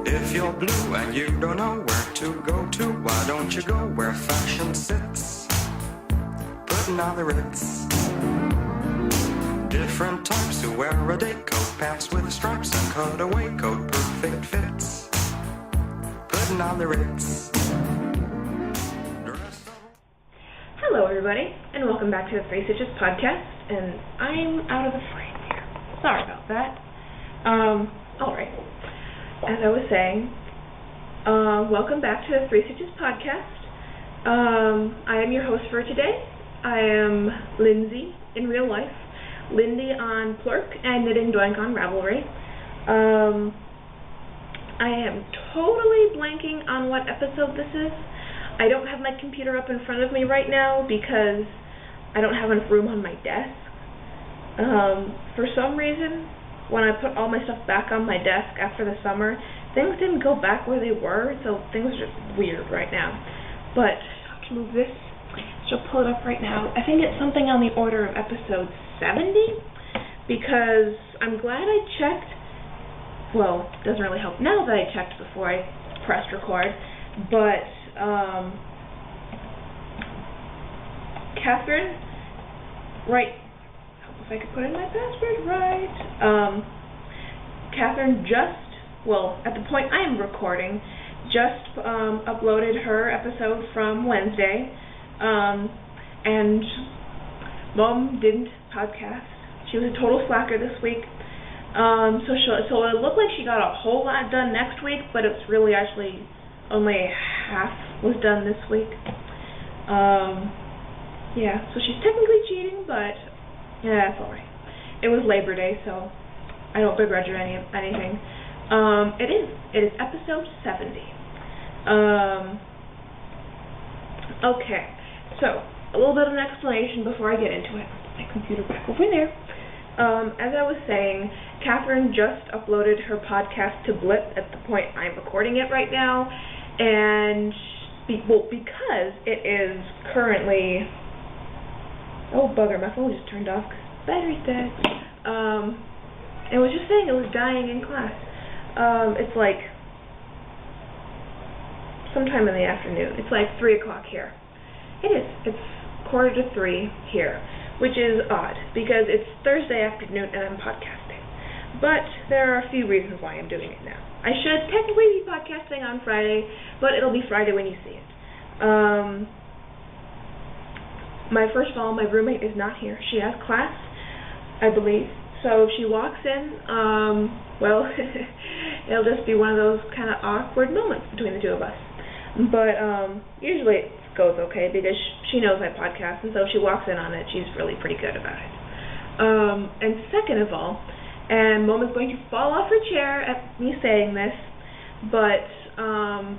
If you're blue and you don't know where to go to, why don't you go where fashion sits? Putting on the Ritz. Different types who wear a day coat, pants with stripes and cutaway coat, perfect fits. Putting on the Ritz. Hello everybody, and welcome back to the Three Stitches podcast, and I'm out of the frame here. Sorry about that. Alright. As I was saying, welcome back to the Three Stitches podcast. I am your host for today. I am Lindsay in real life, Lindy on Plurk, and Knitting Doink on Ravelry. I am totally blanking on what episode this is. I don't have my computer up in front of me right now because I don't have enough room on my desk. For some reason, when I put all my stuff back on my desk after the summer, things didn't go back where they were, so things are just weird right now. But I have to move this. She'll pull it up right now. I think it's something on the order of episode 70, because I'm glad I checked. Well, it doesn't really help now that I checked before I pressed record, but Catherine, right, if I could put in my password right, Catherine at the point I am recording, just uploaded her episode from Wednesday, and Mom didn't podcast. She was a total slacker this week, so it looked like she got a whole lot done next week, but it's really actually only half was done this week. Yeah, so she's technically cheating, but yeah, that's alright. It was Labor Day, so I don't begrudge her anything. It is episode 70. Okay, so a little bit of an explanation before I get into it. My computer back over there. As I was saying, Catherine just uploaded her podcast to Blip at the point I'm recording it right now, and because it is currently, oh bugger, my phone just turned off because battery's dead. It was just saying it was dying in class. It's like sometime in the afternoon. It's like 3 o'clock here. It is. It's 2:45 here, which is odd because it's Thursday afternoon and I'm podcasting. But there are a few reasons why I'm doing it now. I should technically be podcasting on Friday, but it'll be Friday when you see it. First of all, my roommate is not here. She has class, I believe. So if she walks in, it'll just be one of those kind of awkward moments between the two of us. But usually it goes okay because she knows I podcast, and so if she walks in on it, she's really pretty good about it. And second of all, and Mom is going to fall off her chair at me saying this, but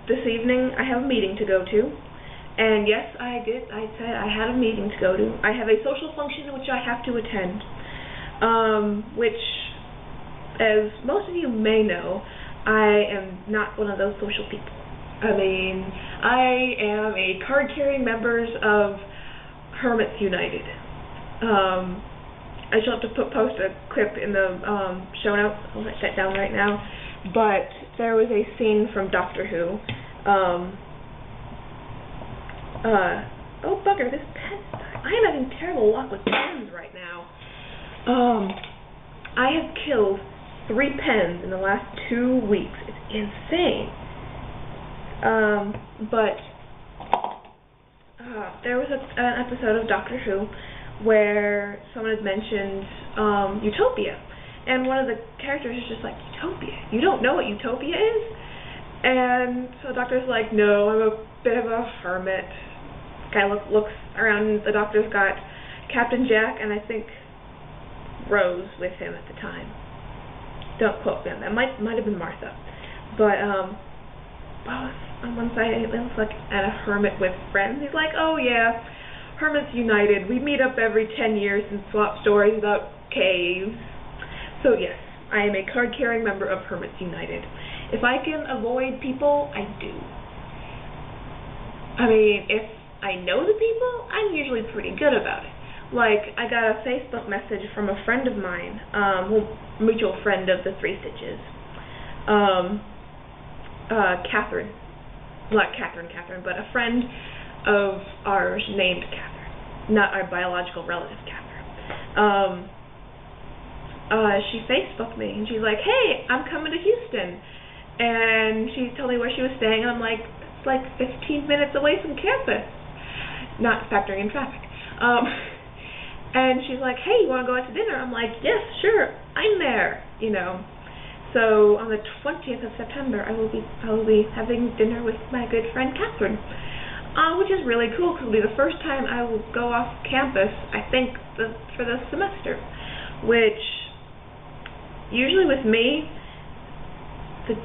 this evening I have a meeting to go to. And yes, I said I had a meeting to go to. I have a social function which I have to attend, which, as most of you may know, I am not one of those social people. I mean, I am a card-carrying member of Hermits United. I shall have to post a clip in the show notes. I'll write that down right now. But there was a scene from Doctor Who. Oh bugger, this pen. I am having terrible luck with pens right now. I have killed 3 pens in the last 2 weeks. It's insane. But there was an episode of Doctor Who where someone had mentioned Utopia, and one of the characters is just like, Utopia? You don't know what Utopia is? And so the Doctor's like, no, I'm a bit of a hermit. Guy looks around, and the Doctor's got Captain Jack and I think Rose with him at the time. Don't quote me on that. Might have been Martha. But on one side it looks like a hermit with friends. He's like, oh yeah, Hermits United. We meet up every 10 years and swap stories about caves. So yes, I am a card-carrying member of Hermits United. If I can avoid people, I do. I mean, if I know the people, I'm usually pretty good about it. Like, I got a Facebook message from a friend of mine, mutual friend of the Three Stitches, Catherine. Not Catherine, but a friend of ours named Catherine. Not our biological relative, Catherine. She Facebooked me, and she's like, hey, I'm coming to Houston. And she told me where she was staying, and I'm like, it's like 15 minutes away from campus. Not factoring in traffic. And she's like, hey, you want to go out to dinner? I'm like, yes, sure, I'm there, you know. So on the 20th of September, I will be having dinner with my good friend Catherine, which is really cool because it'll be the first time I will go off campus, I think, for the semester, which usually with me, the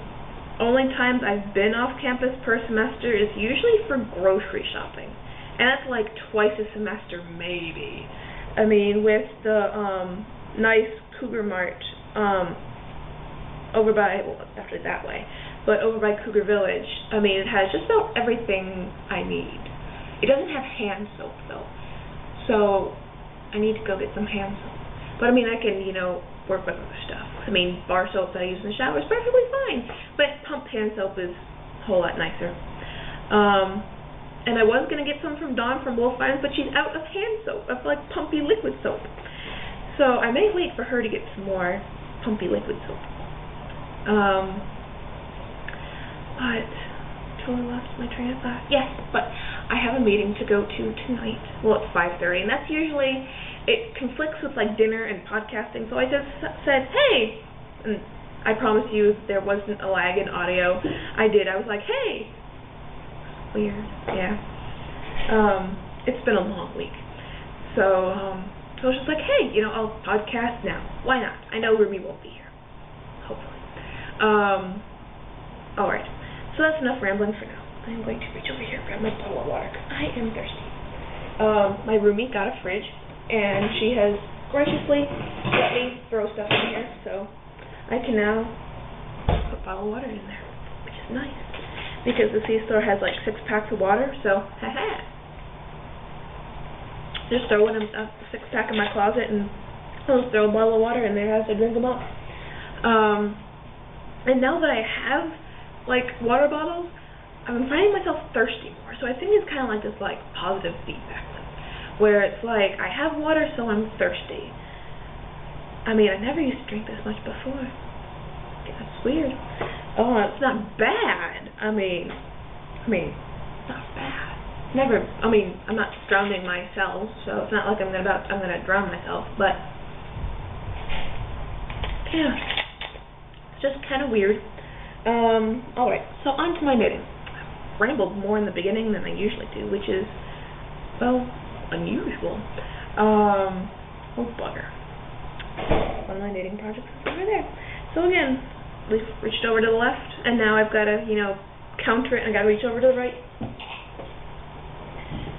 only times I've been off campus per semester is usually for grocery shopping, and that's like twice a semester maybe. I mean, with the nice Cougar Mart over by, well, it's actually that way, but over by Cougar Village, I mean, it has just about everything I need. It doesn't have hand soap, though, so I need to go get some hand soap. But, I mean, I can, you know, work with other stuff. I mean, bar soap that I use in the shower is perfectly fine, but pump hand soap is a whole lot nicer. And I was going to get some from Dawn from Wolf Finds, but she's out of hand soap, of like pumpy liquid soap. So I may wait for her to get some more pumpy liquid soap. But totally lost my train of thought. Yes, but I have a meeting to go to tonight. Well, it's 5:30, and that's usually, it conflicts with like dinner and podcasting, so I just said, hey, and I promise you there wasn't a lag in audio. I was like, hey. Weird, yeah. It's been a long week. So I was just like, hey, you know, I'll podcast now. Why not? I know Ruby won't be here. Hopefully. Alright. So that's enough rambling for now. I'm going to reach over here and grab my bottle of water because I am thirsty. My roomie got a fridge, and she has graciously let me throw stuff in here, so I can now put a bottle of water in there, which is nice. Because the C-store has like 6 packs of water, so haha. Just throw in a 6-pack in my closet and I'll just throw a bottle of water in there as I drink them up. And now that I have like water bottles, I'm finding myself thirsty more. So I think it's kind of like this like positive feedback loop, where it's like I have water, so I'm thirsty. I mean, I never used to drink this much before. That's weird. Oh, it's not bad. I mean, not bad. Never. I mean, I'm not drowning myself, so it's not like I'm gonna drown myself. But yeah, it's just kind of weird. All right. So on to my knitting. I rambled more in the beginning than I usually do, which is, well, unusual. Oh bugger. One of my knitting projects is over there. So again, we've reached over to the left, and now I've got to, you know, counter it, and I've got to reach over to the right.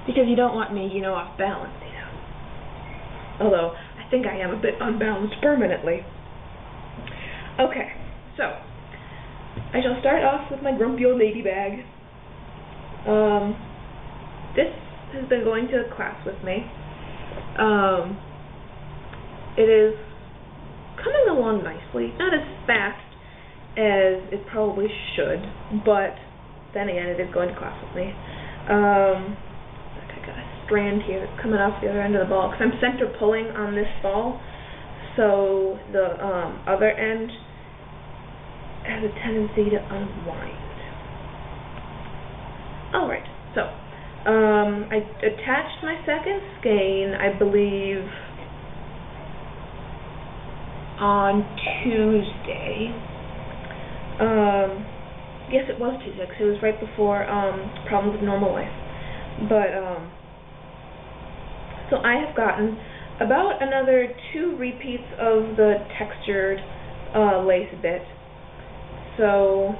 Because you don't want me, you know, off balance, you know. Although, I think I am a bit unbalanced permanently. Okay, so, I shall start off with my grumpy old lady bag. This has been going to class with me. It is coming along nicely, not as fast as it probably should, but then again, it is going to class with me. I got a strand here that's coming off the other end of the ball, because I'm center pulling on this ball, so the other end has a tendency to unwind. Alright, so, I attached my second skein, I believe, on Tuesday. Yes, it was Tuesday, because it was right before Problems of Normal Life. But so I have gotten about another 2 repeats of the textured lace bit. So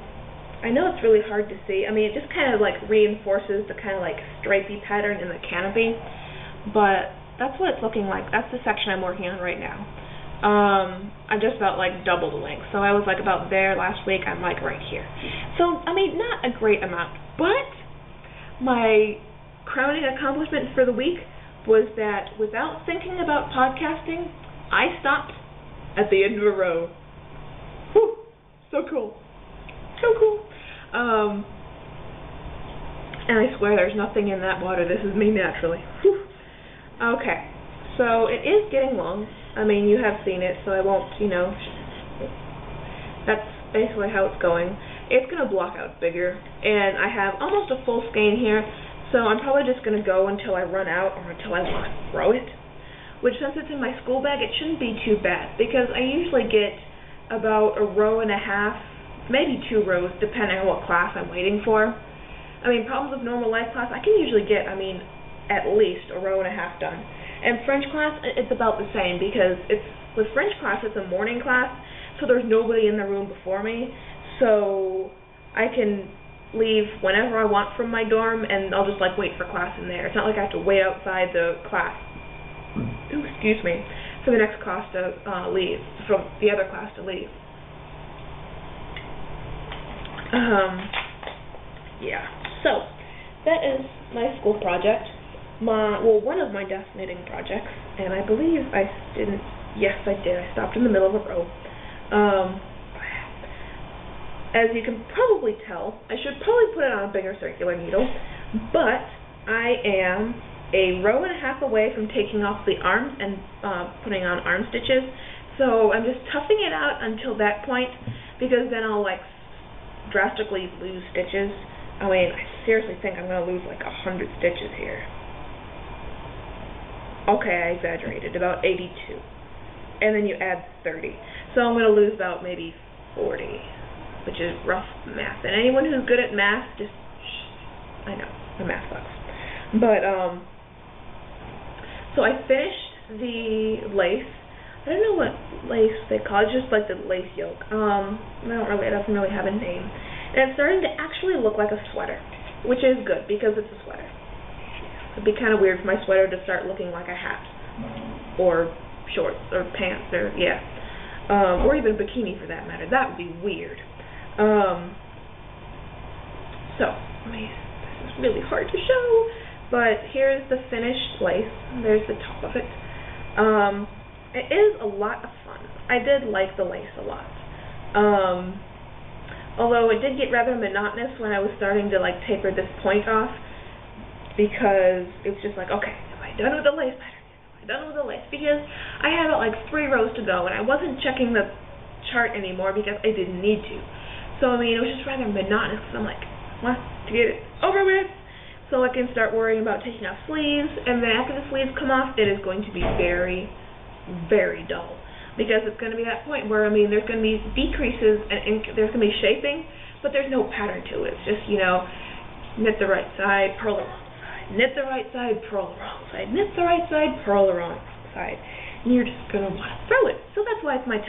I know it's really hard to see. I mean, it just kind of like reinforces the kind of like stripy pattern in the canopy, but that's what it's looking like. That's the section I'm working on right now. I'm just about like double the length, so I was like about there last week. I'm like right here. So I mean, not a great amount, but my crowning accomplishment for the week was that without thinking about podcasting, I stopped at the end of a row. Whew, so cool. So cool. And I swear there's nothing in that water. This is me naturally. Whew. Okay, so it is getting long. I mean, you have seen it, so I won't, that's basically how it's going. It's going to block out bigger, and I have almost a full skein here, so I'm probably just going to go until I run out or until I want to throw it, which since it's in my school bag, it shouldn't be too bad, because I usually get about a row and a half, maybe 2 rows, depending on what class I'm waiting for. I mean, problems with normal life class, I can usually get, at least a row and a half done. And French class, it's about the same, because with French class, it's a morning class, so there's nobody in the room before me, so I can leave whenever I want from my dorm, and I'll just wait for class in there. It's not like I have to wait outside the class, for the next class to leave, from the other class to leave. Yeah, so that is my school project. One of my desk knitting projects, and I believe I didn't, yes I did, I stopped in the middle of a row. As you can probably tell, I should probably put it on a bigger circular needle, but I am a row and a half away from taking off the arms and putting on arm stitches, so I'm just toughing it out until that point, because then I'll drastically lose stitches. I mean, I seriously think I'm going to lose 100 stitches here. Okay, I exaggerated, about 82. And then you add 30. So I'm going to lose about maybe 40, which is rough math. And anyone who's good at math, I know, the math sucks. But, so I finished the lace. I don't know what lace they call it, just the lace yoke. It doesn't really have a name. And it's starting to actually look like a sweater, which is good, because it's a sweater. It'd be kind of weird for my sweater to start looking like a hat, or shorts, or pants, or even a bikini for that matter. That would be weird. This is really hard to show, but here's the finished lace. There's the top of it. It is a lot of fun. I did like the lace a lot. Although it did get rather monotonous when I was starting to taper this point off, because it's just okay, am I done with the lace pattern? Am I done with the lace? Because I had about 3 rows to go, and I wasn't checking the chart anymore because I didn't need to. So it was just rather monotonous, because I'm want to get it over with, so I can start worrying about taking off sleeves, and then after the sleeves come off, it is going to be very, very dull. Because it's going to be that point where, there's going to be decreases, and there's going to be shaping, but there's no pattern to it. It's just, knit the right side, purl the wrong side, knit the right side, purl the wrong side, knit the right side, purl the wrong side. And you're just going to want to throw it. So that's why it's my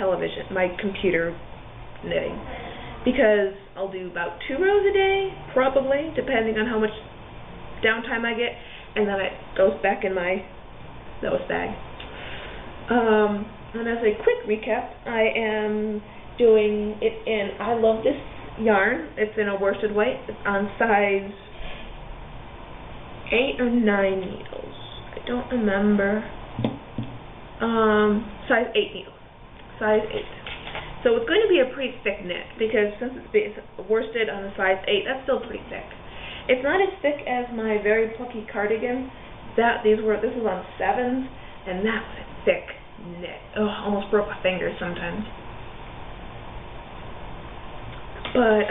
computer knitting. Because I'll do about 2 rows a day, probably, depending on how much downtime I get, and then it goes back in my nose bag. And as a quick recap, I am doing it in I Love This yarn. It's in a worsted weight. It's on size 8 or 9 needles. I don't remember. Size 8 needles. Size 8. So it's going to be a pretty thick knit, because since it's worsted on a size 8, that's still pretty thick. It's not as thick as my Very Plucky cardigan. This was on 7s, and that was a thick knit. Oh, almost broke my fingers sometimes. But,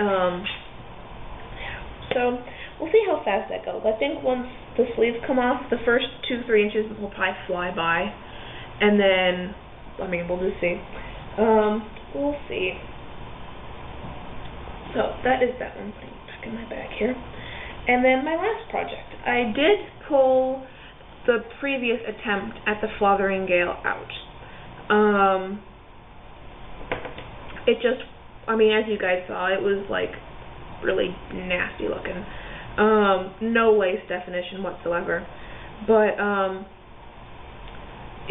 so we'll see how fast that goes. I think once the sleeves come off, the first 2-3 inches will probably fly by, and then, we'll just see. We'll see. So, that is that one. Putting it back in my bag here. And then my last project. I did pull the previous attempt at the Flothering-Gale out. It just, as you guys saw, it was really nasty looking. No lace definition whatsoever. But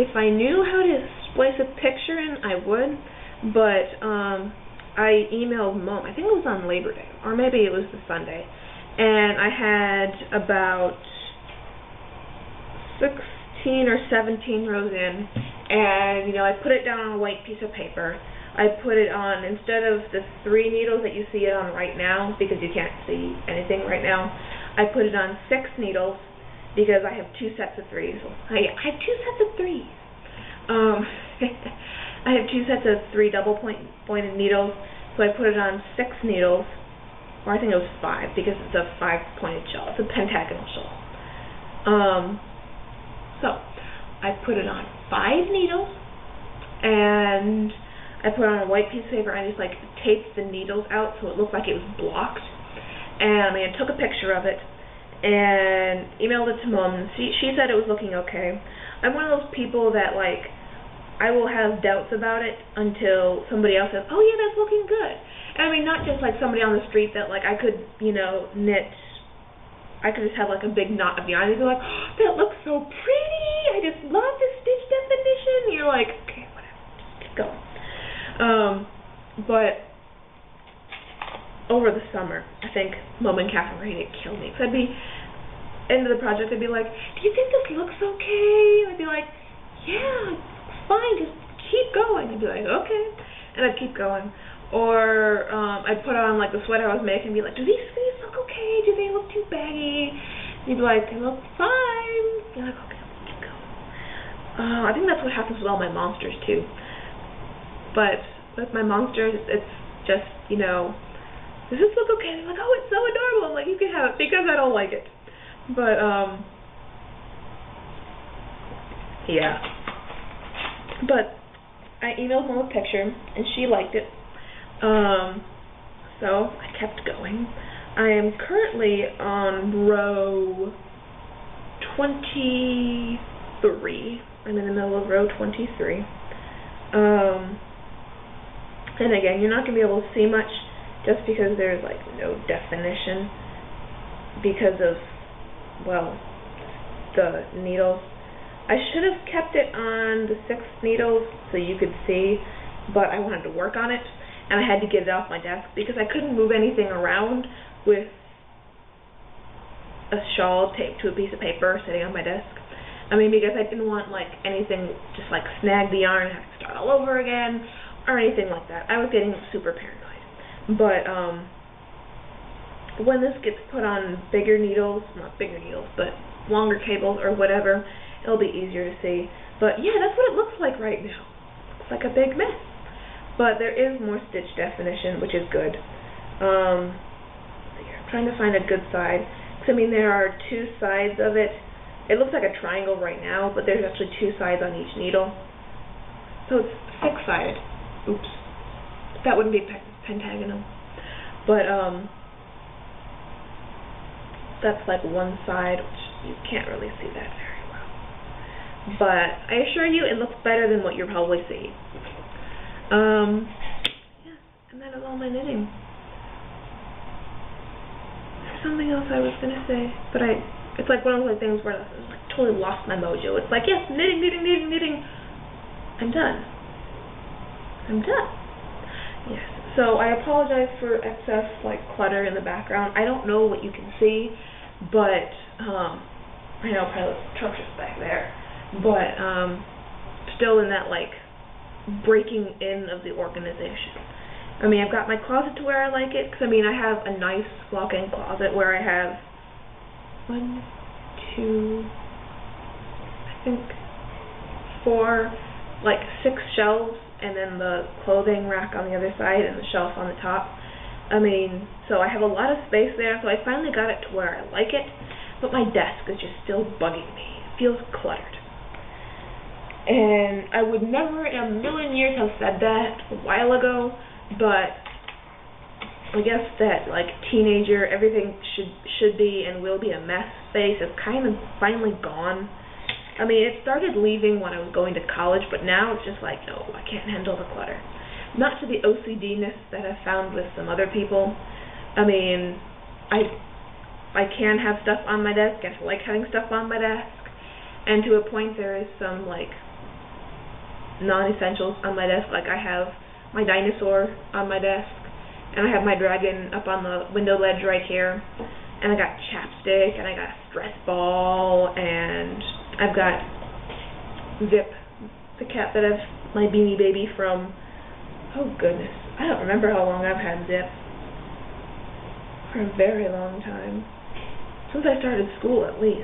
if I knew how to splice a picture in, I would. But I emailed Mom, I think it was on Labor Day, or maybe it was the Sunday, and I had about 16 or 17 rows in, and I put it down on a white piece of paper I put it on, instead of the 3 needles that you see it on right now, because you can't see anything right now, I put it on 6 needles, because I have 2 sets of 3s. I have 2 sets of 3s. I have 2 sets of 3 double-pointed needles, so I put it on 6 needles, or I think it was 5, because it's a 5-pointed shawl. It's a pentagonal shawl. So, I put it on 5 needles, and I put it on a white piece of paper, and I just like taped the needles out so it looked like it was blocked. And I took a picture of it and emailed it to Mom. She said it was looking okay. I'm one of those people that like I will have doubts about it until somebody else says, "Oh yeah, that's looking good." And I mean, not just like somebody on the street that like I could, knit. I could just have like a big knot of yarn and be like, "Oh, that looks so pretty. I just love the stitch definition." And you're like, "Okay, whatever, just keep going." But over the summer, I think Mom and Catherine were going to kill me. So I'd be into the project. I'd be like, "Do you think this looks okay?" And I'd be like, "Yeah, it's fine. Just keep going." I'd be like, "Okay," and I'd keep going. Or I'd put on like the sweater I was making and be like, "Do these sleeves look okay? Do they look too baggy?" And you'd be like, "They look fine." You're like, "Okay, keep going." I think that's what happens with all my monsters too. But with my monsters, it's just, does this look okay? They're like, "Oh, it's so adorable." I'm like, "You can have it," because I don't like it. But yeah. But I emailed Mom a picture, and she liked it. So I kept going. I am currently on row 23. I'm in the middle of row 23. And again, you're not going to be able to see much just because there's like no definition because of, the needles. I should have kept it on the 6 needles so you could see, but I wanted to work on it. And I had to get it off my desk because I couldn't move anything around with a shawl taped to a piece of paper sitting on my desk. Because I didn't want like anything just like snag the yarn and have to start all over again or anything like that. I was getting super paranoid. But when this gets put on bigger needles, not bigger needles, but longer cables or whatever, it'll be easier to see. But yeah, that's what it looks like right now. Looks like a big mess. But there is more stitch definition, which is good. I'm trying to find a good side. Because, there are 2 sides of it. It looks like a triangle right now, but there's actually 2 sides on each needle. So it's 6-sided. Oops. That wouldn't be pentagonal. But, that's like one side, which you can't really see that very well. But I assure you, it looks better than what you're probably seeing. Yeah, and that is all my knitting. There's something else I was gonna say, but it's like one of those things where I like totally lost my mojo. It's like, yes, knitting. I'm done. Yes. So I apologize for excess clutter in the background. I don't know what you can see, but I know probably looks atrocious back there, but still in that breaking in of the organization. I've got my closet to where I like it, because I have a nice walk-in closet where I have 6 shelves, and then the clothing rack on the other side and the shelf on the top. So I have a lot of space there, so I finally got it to where I like it, but my desk is just still bugging me. It feels cluttered. And I would never in a million years have said that a while ago, but I guess that teenager, everything should be and will be a mess phase is kind of finally gone. It started leaving when I was going to college, but now it's just no, I can't handle the clutter. Not to the OCD-ness that I've found with some other people. I can have stuff on my desk, I like having stuff on my desk, and to a point there is some non-essentials on my desk. I have my dinosaur on my desk, and I have my dragon up on the window ledge right here, and I got chapstick, and I got a stress ball, and I've got Zip, the cat that my Beanie Baby from Oh goodness, I don't remember how long I've had Zip. For a very long time. Since I started school, at least.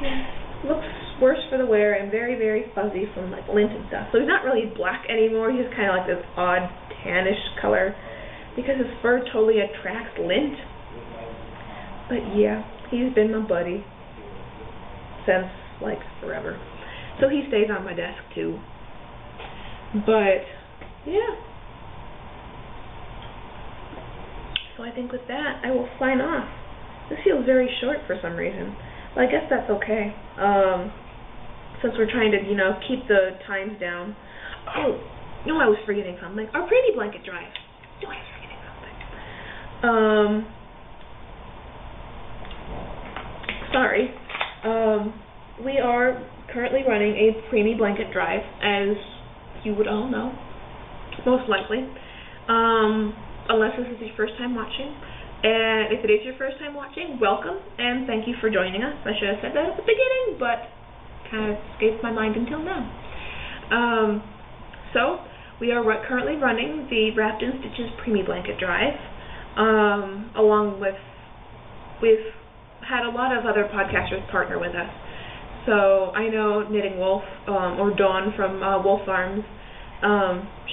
Yeah, looks worse for the wear and very, very fuzzy from like lint and stuff. So he's not really black anymore. He's kind of like this odd tannish color because his fur totally attracts lint. But yeah, he's been my buddy since like forever. So he stays on my desk too. But yeah. So I think with that, I will sign off. This feels very short for some reason. Well, I guess that's okay. Since we're trying to, keep the times down. Oh, no, I was forgetting something. Our Preemie Blanket Drive. No, I was forgetting something. Sorry. We are currently running a Preemie Blanket Drive, as you would all know, most likely. Unless this is your first time watching. And if it is your first time watching, welcome, and thank you for joining us. I should have said that at the beginning, but kind of escaped my mind until now. So, we are currently running the Wrapped in Stitches Preemie Blanket Drive, along with, we've had a lot of other podcasters partner with us. So, I know Knitting Wolf, or Dawn from Wolf Farms,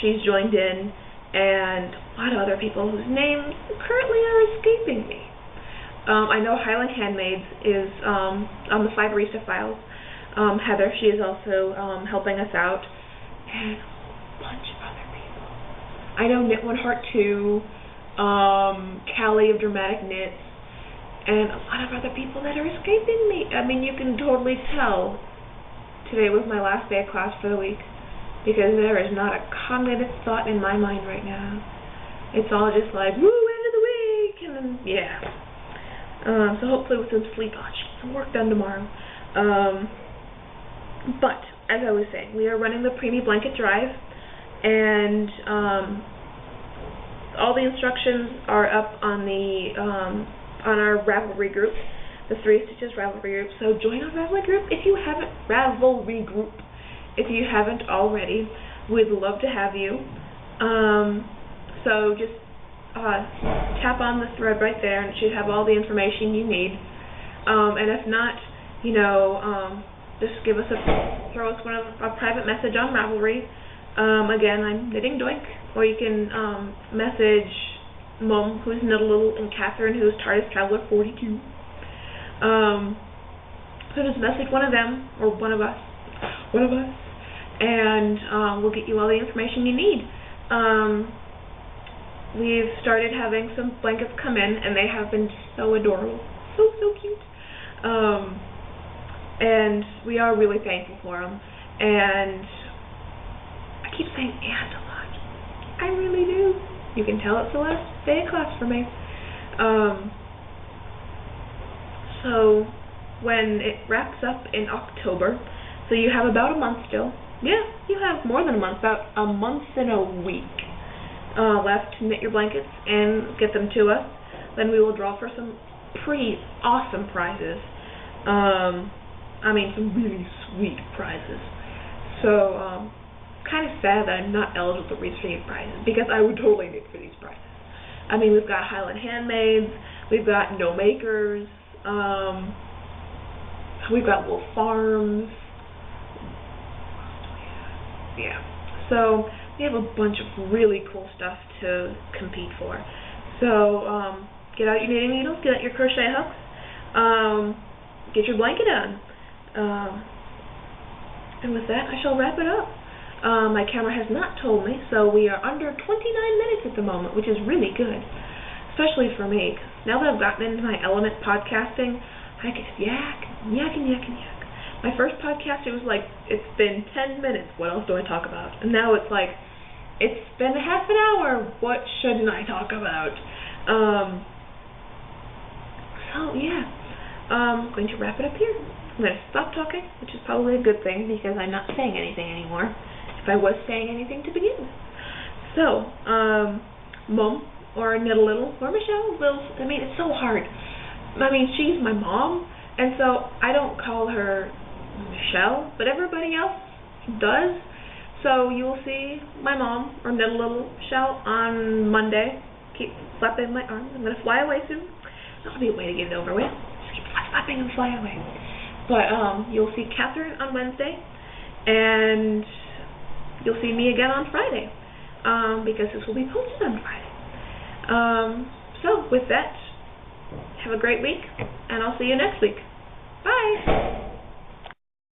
she's joined in, and a lot of other people whose names currently are escaping me. I know Highland Handmaids is on the Fiberista files. Heather, she is also helping us out, and a bunch of other people. I know Knit One Heart 2, Callie of Dramatic Knits, and a lot of other people that are escaping me. I mean, you can totally tell today was my last day of class for the week, because there is not a cognitive thought in my mind right now. It's all just like, woo, end of the week, and then, yeah. So hopefully with some sleep, I'll get some work done tomorrow. But, as I was saying, we are running the Preemie Blanket Drive, and all the instructions are up on the on our Ravelry group, the 3 Stitches Ravelry group. So join our Ravelry group if you haven't. Ravelry group. If you haven't already, we'd love to have you. So just tap on the thread right there, and it should have all the information you need. And if not, just throw us a private message on Ravelry. Again, I'm Knitting Doink, or you can message Mom, who's Knit-a-Little, and Catherine, who's TARDIS Traveler 42. So just message one of them, or one of us, and we'll get you all the information you need. We've started having some blankets come in, and they have been so adorable, so cute. And we are really thankful for them. And I keep saying "and" a lot. I really do. You can tell it's the last day of class for me. So when it wraps up in October, so you have about a month still. Yeah, you have more than a month, about a month and a week left to knit your blankets and get them to us. Then we will draw for some pretty awesome prizes. Some really sweet prizes. So, kind of sad that I'm not eligible for these prizes, because I would totally knit for these prizes. I mean, we've got Highland Handmaids, we've got No Makers, we've got Wolf Farms. Yeah. So, we have a bunch of really cool stuff to compete for. So, get out your knitting needles, get out your crochet hooks, get your blanket on. And with that, I shall wrap it up. My camera has not told me, so we are under 29 minutes at the moment, which is really good, especially for me. 'Cause now that I've gotten into my element podcasting, I can yak. My first podcast, it was like, it's been 10 minutes, what else do I talk about? And now it's like, it's been half an hour, what shouldn't I talk about? So yeah, I'm going to wrap it up here. I'm going to stop talking, which is probably a good thing, because I'm not saying anything anymore, if I was saying anything to begin with. So, Mom, or Knit-a-Little, or Michelle, it's so hard. She's my mom, and so I don't call her Michelle, but everybody else does. So you will see my mom, or Middle Little Shout, on Monday. Keep flapping my arms. I'm going to fly away soon. That'll be a way to get it over with. Just keep flapping and fly away. But you'll see Catherine on Wednesday, and you'll see me again on Friday, because this will be posted on Friday. So with that, have a great week, and I'll see you next week. Bye!